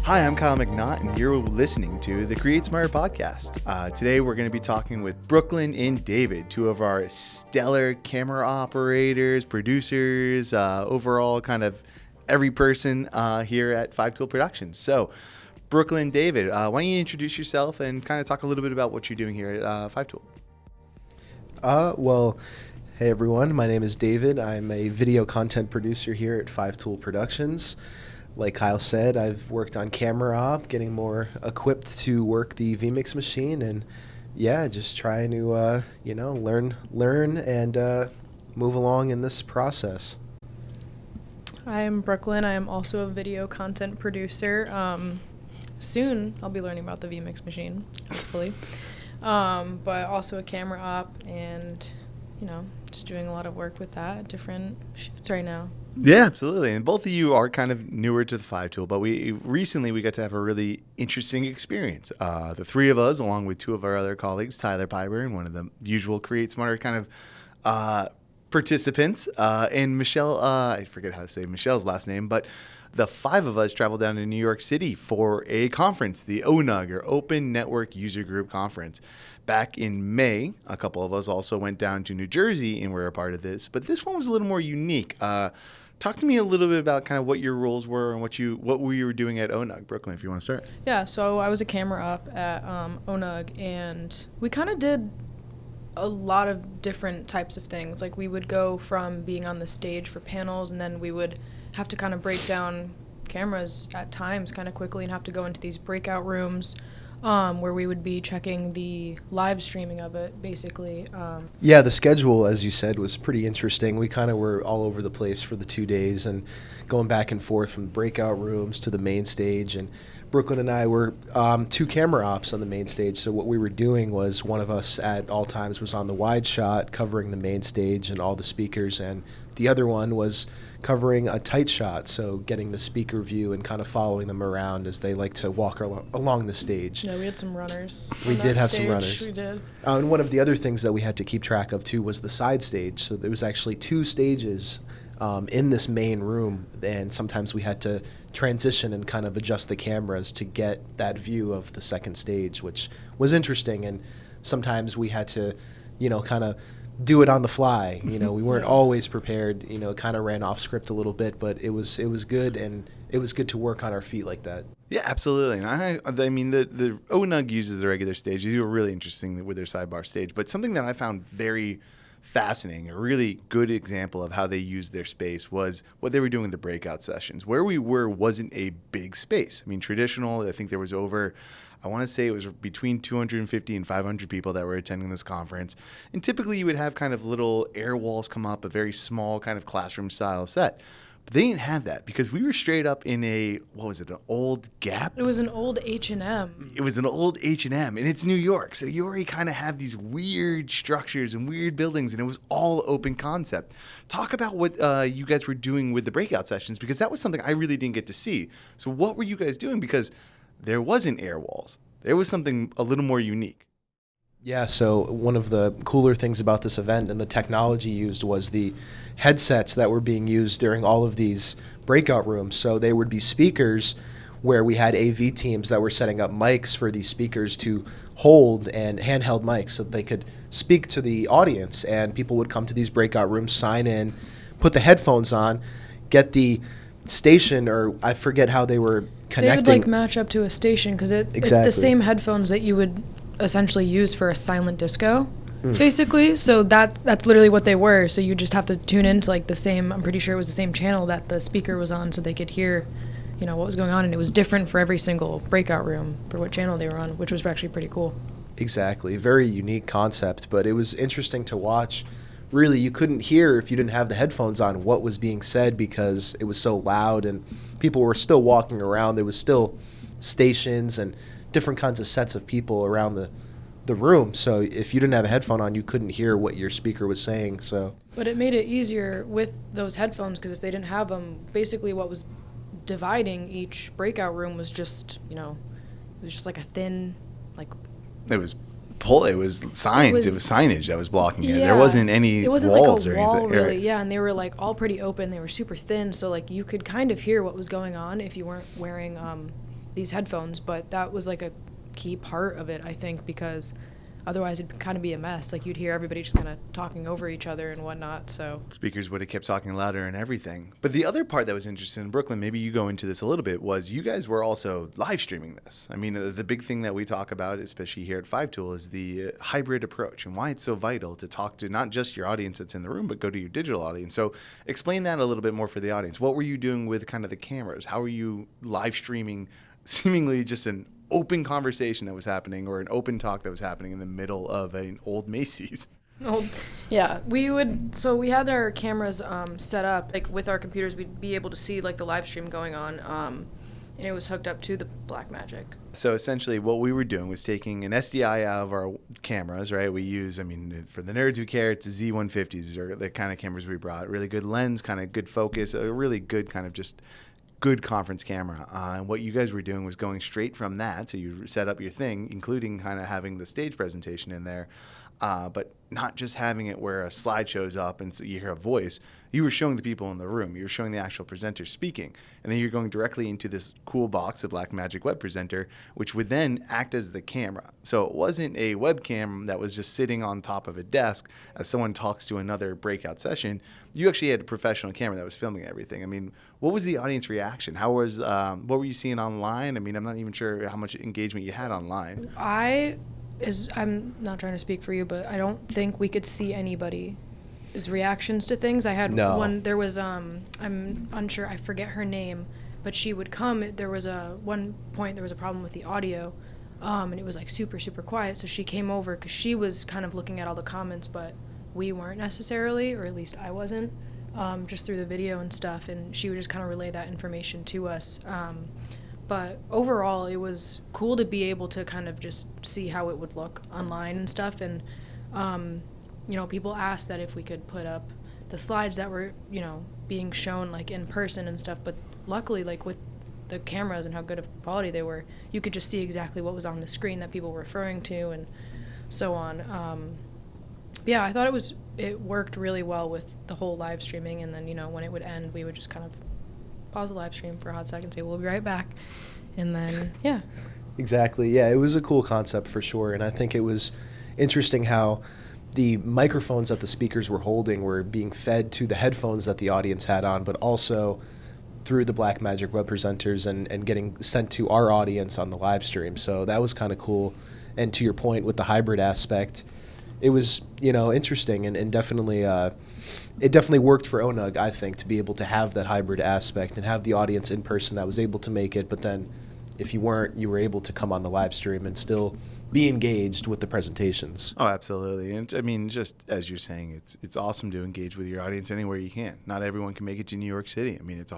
Hi, I'm Kyle McNaught, and you're listening to the Create Smarter podcast. Today, we're going to be talking with Brooklyn and David, two of our stellar camera operators, producers, overall kind of every person here at 5 Tool Productions. So, Brooklyn, David, why don't you introduce yourself and kind of talk a little bit about what you're doing here at 5 Tool? Hey everyone, my name is David. I'm a video content producer here at 5 Tool Productions. Like Kyle said, I've worked on camera op, getting more equipped to work the vMix machine, and just trying to learn and move along in this process. I'm Brooklyn. I am also a video content producer. Soon I'll be learning about the vMix machine, hopefully. But also a camera op and, just doing a lot of work with that, different shoots right now. Yeah, absolutely. And both of you are kind of newer to the 5 Tool, but we recently got to have a really interesting experience. The three of us, along with two of our other colleagues, Tyler Piper and one of the usual Create Smarter kind of participants, and Michelle, I forget how to say Michelle's last name, but the 5 of us traveled down to New York City for a conference, the ONUG, or Open Network User Group Conference. Back in May, a couple of us also went down to New Jersey and were a part of this, but this one was a little more unique. Talk to me a little bit about kind of what your roles were and what we were doing at ONUG. Brooklyn, if you want to start. Yeah, so I was a camera op at ONUG, and we kind of did a lot of different types of things. Like, we would go from being on the stage for panels, and then we would have to kind of break down cameras at times kind of quickly and have to go into these breakout rooms where we would be checking the live streaming of it, basically. The schedule, as you said, was pretty interesting. We kind of were all over the place for the 2 days and going back and forth from breakout rooms to the main stage. And Brooklyn and I were 2 camera ops on the main stage. So what we were doing was one of us at all times was on the wide shot covering the main stage and all the speakers, and the other one was covering a tight shot, so getting the speaker view and kind of following them around as they like to walk along the stage. Yeah, we had some runners. We did have some runners. We did. And one of the other things that we had to keep track of, too, was the side stage. So there was actually 2 stages in this main room, and sometimes we had to transition and kind of adjust the cameras to get that view of the second stage, which was interesting. And sometimes we had to, kind of do it on the fly. We weren't always prepared. It kind of ran off script a little bit, but it was good, and it was good to work on our feet like that. Yeah, absolutely. And I mean, the ONUG uses the regular stage. They do a really interesting with their sidebar stage. But something that I found very fascinating, a really good example of how they used their space, was what they were doing in the breakout sessions. Where we were wasn't a big space. I mean, traditional, I think there was I want to say it was between 250 and 500 people that were attending this conference. And typically you would have kind of little air walls come up, a very small kind of classroom style set. But they didn't have that because we were straight up in an old Gap? It was an old H&M. It was an old H&M, and it's New York. So you already kind of have these weird structures and weird buildings, and it was all open concept. Talk about what you guys were doing with the breakout sessions, because that was something I really didn't get to see. So what were you guys doing? Because there wasn't air walls. There was something a little more unique. Yeah, so one of the cooler things about this event and the technology used was the headsets that were being used during all of these breakout rooms. So there would be speakers where we had AV teams that were setting up mics for these speakers to hold, and handheld mics so that they could speak to the audience. And people would come to these breakout rooms, sign in, put the headphones on, get the station, or I forget how they were connecting. They would match up to a station because it's the same headphones that you would essentially use for a silent disco, basically. So that's literally what they were. So you just have to tune into the same, I'm pretty sure it was the same channel that the speaker was on, so they could hear what was going on, and it was different for every single breakout room for what channel they were on, which was actually pretty cool. Exactly. Very unique concept, but it was interesting to watch. Really, you couldn't hear, if you didn't have the headphones on, what was being said because it was so loud and people were still walking around. There was still stations and different kinds of sets of people around the room. So if you didn't have a headphone on, you couldn't hear what your speaker was saying. But it made it easier with those headphones, because if they didn't have them, basically what was dividing each breakout room was just, it was just like a thin, It was signs. It was signage that was blocking it. Yeah, there wasn't any walls like a or wall, anything. really. Yeah, and they were all pretty open. They were super thin, so you could kind of hear what was going on if you weren't wearing these headphones, but that was like a key part of it, I think, because otherwise it'd kind of be a mess. Like you'd hear everybody just kind of talking over each other and whatnot. So Speakers would have kept talking louder and everything. But the other part that was interesting in Brooklyn, maybe you go into this a little bit, was you guys were also live streaming this. I mean, the big thing that we talk about, especially here at Five Tool, is the hybrid approach and why it's so vital to talk to not just your audience that's in the room, but go to your digital audience. So explain that a little bit more for the audience. What were you doing with kind of the cameras? How were you live streaming seemingly just an open conversation that was happening, or an open talk that was happening in the middle of an old Macy's? Oh, yeah, we had our cameras set up, like with our computers, we'd be able to see like the live stream going on, and it was hooked up to the Blackmagic. So essentially what we were doing was taking an SDI out of our cameras, right? We use, I mean, for the nerds who care, it's the Z150s are the kind of cameras we brought. Really good lens, kind of good focus, a really good kind of just good conference camera. And what you guys were doing was going straight from that. So you set up your thing, including kind of having the stage presentation in there, but not just having it where a slide shows up and so you hear a voice. You were showing the people in the room. You were showing the actual presenter speaking. And then you're going directly into this cool box, a Blackmagic web presenter, which would then act as the camera. So it wasn't a webcam that was just sitting on top of a desk as someone talks to another breakout session. You actually had a professional camera that was filming everything. I mean, what was the audience reaction? What were you seeing online? I mean, I'm not even sure how much engagement you had online. I'm not trying to speak for you, but I don't think we could see anybody's reactions to things. I had one, there was, I'm unsure, I forget her name, but she would come, there was one point there was a problem with the audio, and it was like super, super quiet, so she came over because she was kind of looking at all the comments, but we weren't necessarily, or at least I wasn't, just through the video and stuff, and she would just kind of relay that information to us. But overall, it was cool to be able to kind of just see how it would look online and stuff. And, people asked that if we could put up the slides that were, being shown like in person and stuff. But luckily, like with the cameras and how good of quality they were, you could just see exactly what was on the screen that people were referring to and so on. Yeah, I thought it worked really well with the whole live streaming. And then, when it would end, we would just kind of pause the live stream for a hot second, say we'll be right back, and then yeah. Exactly. Yeah, it was a cool concept for sure, and I think it was interesting how the microphones that the speakers were holding were being fed to the headphones that the audience had on, but also through the Blackmagic web presenters and getting sent to our audience on the live stream. So that was kind of cool. And to your point with the hybrid aspect, it was interesting and definitely it definitely worked for ONUG, I think, to be able to have that hybrid aspect and have the audience in person that was able to make it, but then if you weren't, you were able to come on the live stream and still be engaged with the presentations. Oh, absolutely. And I mean, just as you're saying, it's awesome to engage with your audience anywhere you can. Not everyone can make it to New York City. I mean, it's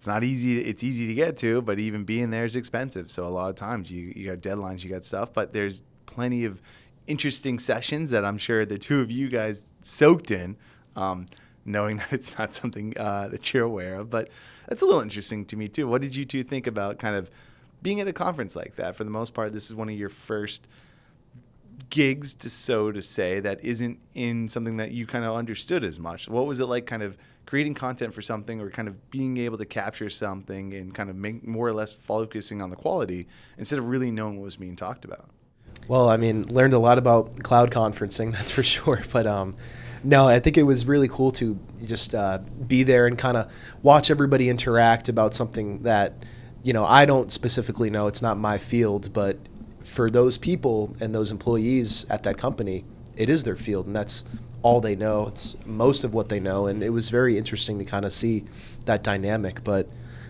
not easy. It's easy to get to, but even being there is expensive. So a lot of times you got deadlines, you got stuff, but there's plenty of interesting sessions that I'm sure the two of you guys soaked in, knowing that it's not something that you're aware of. But that's a little interesting to me, too. What did you two think about kind of being at a conference like that? For the most part, this is one of your first gigs, so to say, that isn't in something that you kind of understood as much. What was it like kind of creating content for something or kind of being able to capture something and kind of make more or less focusing on the quality instead of really knowing what was being talked about? Well, I mean, learned a lot about cloud conferencing, that's for sure. But no, I think it was really cool to just be there and kind of watch everybody interact about something that, I don't specifically know. It's not my field, but for those people and those employees at that company, it is their field, and that's all they know. It's most of what they know, and it was very interesting to kind of see that dynamic. But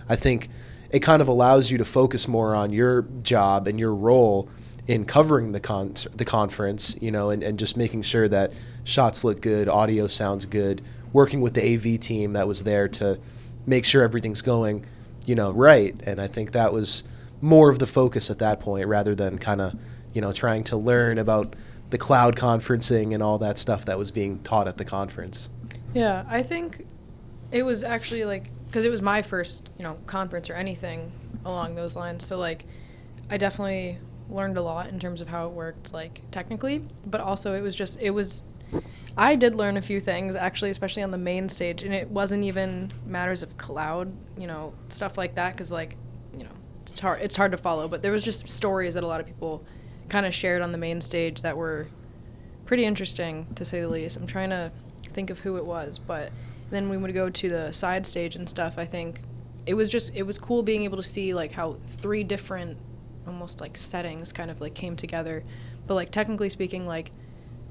I think it kind of allows you to focus more on your job and your role in covering the conference, and just making sure that shots look good, audio sounds good, working with the AV team that was there to make sure everything's going, right. And I think that was more of the focus at that point rather than kind of, trying to learn about the cloud conferencing and all that stuff that was being taught at the conference. Yeah, I think it was actually because it was my first, conference or anything along those lines. So I definitely learned a lot in terms of how it worked, technically, but also I did learn a few things, actually, especially on the main stage, and it wasn't even matters of cloud, stuff like that, because, it's hard to follow, but there was just stories that a lot of people kind of shared on the main stage that were pretty interesting, to say the least. I'm trying to think of who it was, but then we would go to the side stage and stuff. I think it was cool being able to see like how 3 different almost like settings kind of like came together, but like technically speaking, like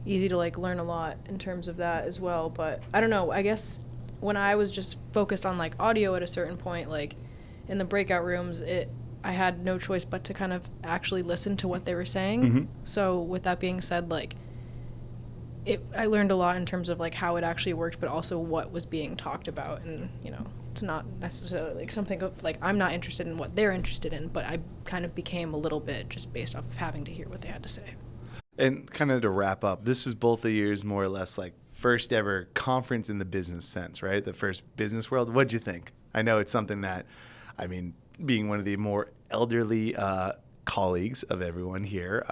easy to like learn a lot in terms of that as well. But I don't know, I guess when I was just focused on like audio at a certain point, like in the breakout rooms, I had no choice but to kind of actually listen to what they were saying. Mm-hmm. So with that being said, like I learned a lot in terms of like how it actually worked, but also what was being talked about. And it's not necessarily like something of like I'm not interested in what they're interested in, but I kind of became a little bit just based off of having to hear what they had to say. And kind of to wrap up, this was both of yours more or less like first ever conference in the business sense, right? The first business world. What'd you think? I know it's something that, I mean, being one of the more elderly colleagues of everyone here,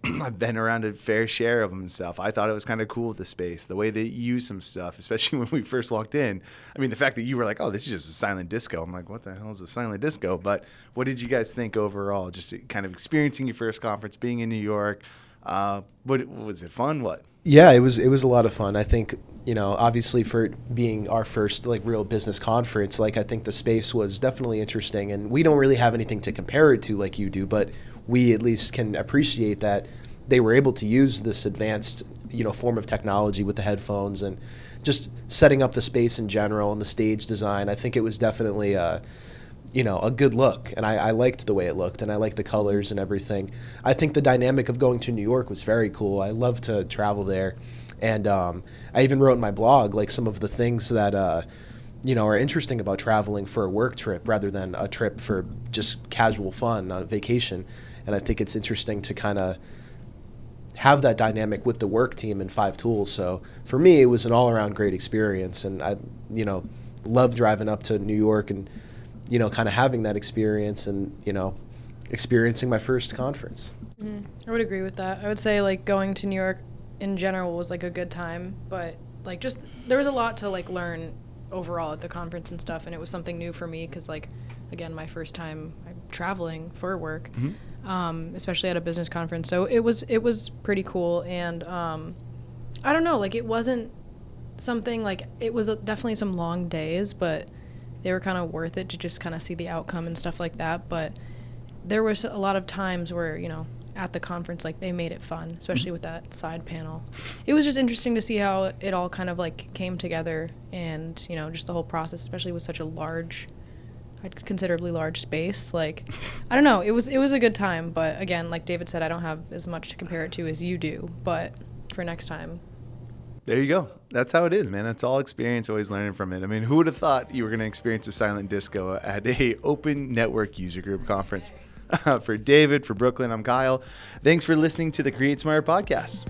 I've been around a fair share of them and stuff. I thought it was kind of cool with the space, the way they use some stuff, especially when we first walked in. I mean, the fact that you were like, oh, this is just a silent disco. I'm like, what the hell is a silent disco? But what did you guys think overall? Just kind of experiencing your first conference, being in New York. Was it fun? What? Yeah, it was a lot of fun. I think, obviously for it being our first like real business conference, like I think the space was definitely interesting, and we don't really have anything to compare it to like you do, but we at least can appreciate that they were able to use this advanced, form of technology with the headphones and just setting up the space in general and the stage design. I think it was definitely a good look, and I liked the way it looked, and I liked the colors and everything. I think the dynamic of going to New York was very cool. I love to travel there, and I even wrote in my blog like some of the things that are interesting about traveling for a work trip rather than a trip for just casual fun on vacation. And I think it's interesting to kind of have that dynamic with the work team in 5 Tools. So for me, it was an all-around great experience, and I love driving up to New York and kind of having that experience and, experiencing my first conference. I would agree with that. I would say, like, going to New York in general was, like, a good time. But, like, just there was a lot to, like, learn overall at the conference and stuff. And it was something new for me because, like, again, my first time traveling for work, especially at a business conference. So it was pretty cool. And I don't know, like, it wasn't something, like, it was definitely some long days, but they were kind of worth it to just kind of see the outcome and stuff like that. But there was a lot of times where, at the conference, like, they made it fun, especially with that side panel. It was just interesting to see how it all kind of, like, came together and, just the whole process, especially with such a considerably large space. Like, I don't know, it was a good time. But again, like David said, I don't have as much to compare it to as you do. But for next time. There you go. That's how it is, man. It's all experience, always learning from it. I mean, who would have thought you were going to experience a silent disco at a open network user group conference? For David, for Brooklyn, I'm Kyle. Thanks for listening to the Create Smarter podcast.